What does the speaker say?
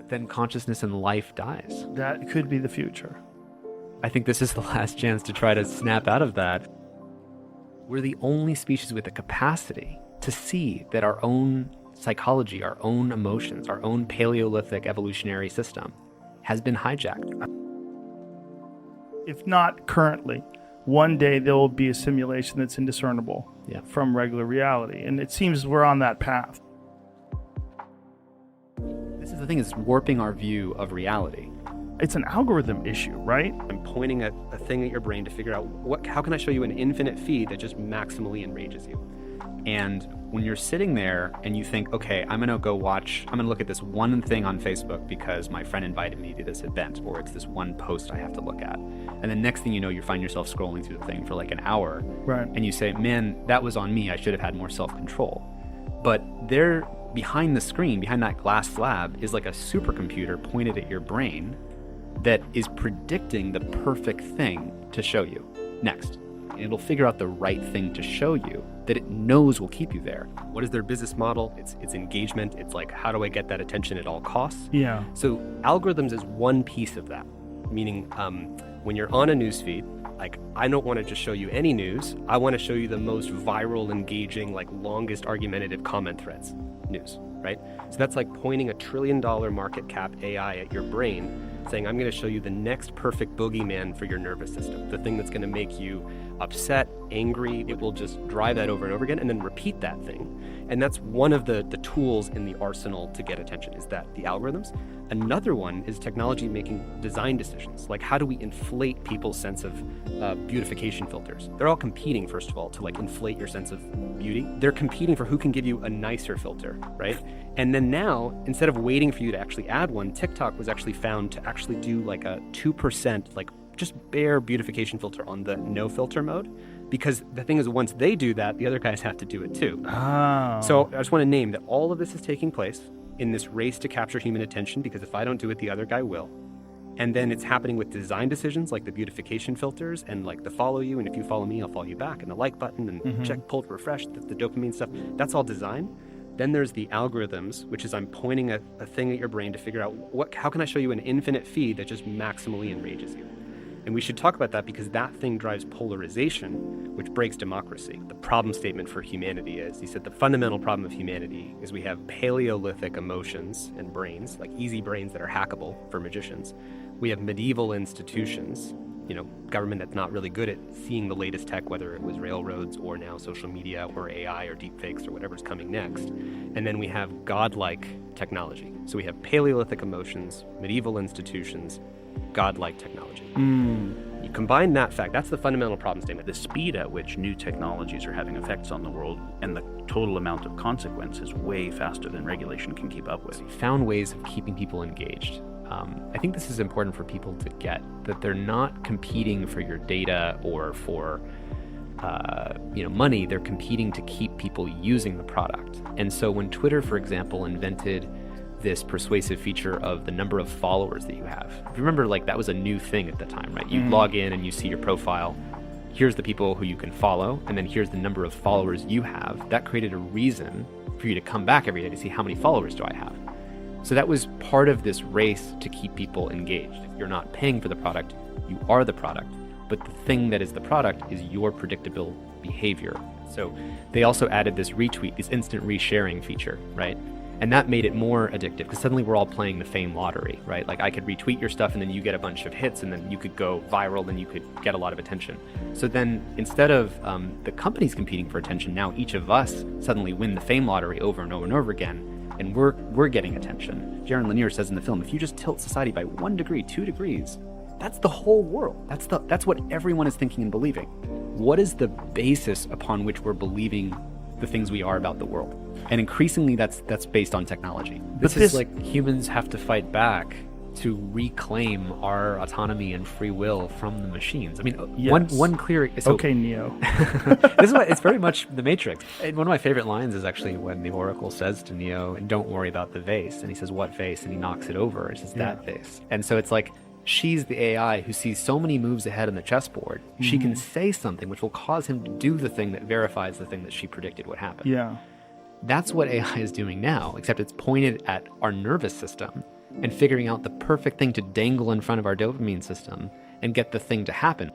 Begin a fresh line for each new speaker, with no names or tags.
But then consciousness and life dies.
That could be the future.
I think this is the last chance to try to snap out of that. We're the only species with the capacity to see that our own psychology, our own emotions, our own Paleolithic evolutionary system has been hijacked.
If not currently, one day there will be a simulation that's indiscernible from regular reality. And it seems we're on that path.
This is the thing, is warping our view of reality.
It's an algorithm issue, right?
I'm pointing at a thing at your brain to figure out how can I show you an infinite feed that just maximally enrages you?
And when you're sitting there and you think, okay, I'm gonna look at this one thing on Facebook because my friend invited me to this event, or it's this one post I have to look at. And then next thing you know, you find yourself scrolling through the thing for like an hour.
Right.
And you say, man, that was on me. I should have had more self-control. But there, behind the screen, behind that glass slab, is like a supercomputer pointed at your brain that is predicting the perfect thing to show you next. And it'll figure out the right thing to show you that it knows will keep you there.
What is their business model? It's engagement. It's like, how do I get that attention at all costs?
Yeah.
So algorithms is one piece of that. Meaning, when you're on a news feed, like, I don't want to just show you any news. I want to show you the most viral, engaging, like longest argumentative comment threads news, right? So that's like pointing a $1 trillion market cap AI at your brain, saying, I'm going to show you the next perfect boogeyman for your nervous system, the thing that's going to make you upset, angry. It will just drive that over and over again and then repeat that thing. And that's one of the tools in the arsenal to get attention, is that the algorithms. Another one is technology making design decisions. Like, how do we inflate people's sense of beautification filters? They're all competing, first of all, to like inflate your sense of beauty. They're competing for who can give you a nicer filter, right? And then now, instead of waiting for you to actually add one, TikTok was actually found to actually do like a 2%, like just bare beautification filter on the no filter mode. Because the thing is, once they do that, the other guys have to do it too.
Oh.
So I just want to name that all of this is taking place in this race to capture human attention, because if I don't do it, the other guy will. And then it's happening with design decisions like the beautification filters and like the follow you, and if you follow me, I'll follow you back, and the like button, and check, pull, refresh, the dopamine stuff. That's all design. Then there's the algorithms, which is I'm pointing a thing at your brain to figure out how can I show you an infinite feed that just maximally enrages you? And we should talk about that, because that thing drives polarization, which breaks democracy. The problem statement for humanity is, he said, the fundamental problem of humanity is we have Paleolithic emotions and brains, like easy brains that are hackable for magicians. We have medieval institutions, government that's not really good at seeing the latest tech, whether it was railroads or now social media or AI or deepfakes or whatever's coming next. And then we have godlike technology. So we have Paleolithic emotions, medieval institutions, godlike technology. You combine that fact, that's the fundamental problem statement.
The speed at which new technologies are having effects on the world and the total amount of consequence is way faster than regulation can keep up with.
We found ways of keeping people engaged. I think this is important for people to get, that they're not competing for your data or for money. They're competing to keep people using the product. And so when Twitter, for example, invented this persuasive feature of the number of followers that you have. If you remember, like, that was a new thing at the time, right? You log in and you see your profile. Here's the people who you can follow, and then here's the number of followers you have. That created a reason for you to come back every day to see how many followers do I have. So that was part of this race to keep people engaged. If you're not paying for the product, you are the product. But the thing that is the product is your predictable behavior. So they also added this retweet, this instant resharing feature, right? And that made it more addictive, because suddenly we're all playing the fame lottery, right? Like, I could retweet your stuff and then you get a bunch of hits, and then you could go viral and you could get a lot of attention. So then instead of the companies competing for attention, now each of us suddenly win the fame lottery over and over and over again, and we're getting attention. Jaron Lanier says in the film, if you just tilt society by 1 degree, 2 degrees, that's the whole world. That's what everyone is thinking and believing. What is the basis upon which we're believing the things we are about the world? And increasingly that's based on technology. This is like humans have to fight back to reclaim our autonomy and free will from the machines. I mean,
yes.
one clear...
Okay, Neo.
This is it's very much the Matrix. And one of my favorite lines is actually when the Oracle says to Neo, and don't worry about the vase. And he says, what vase? And he knocks it over. It says, that vase. And so it's like, she's the AI who sees so many moves ahead on the chessboard. She can say something which will cause him to do the thing that verifies the thing that she predicted would happen.
Yeah.
That's what AI is doing now, except it's pointed at our nervous system and figuring out the perfect thing to dangle in front of our dopamine system and get the thing to happen.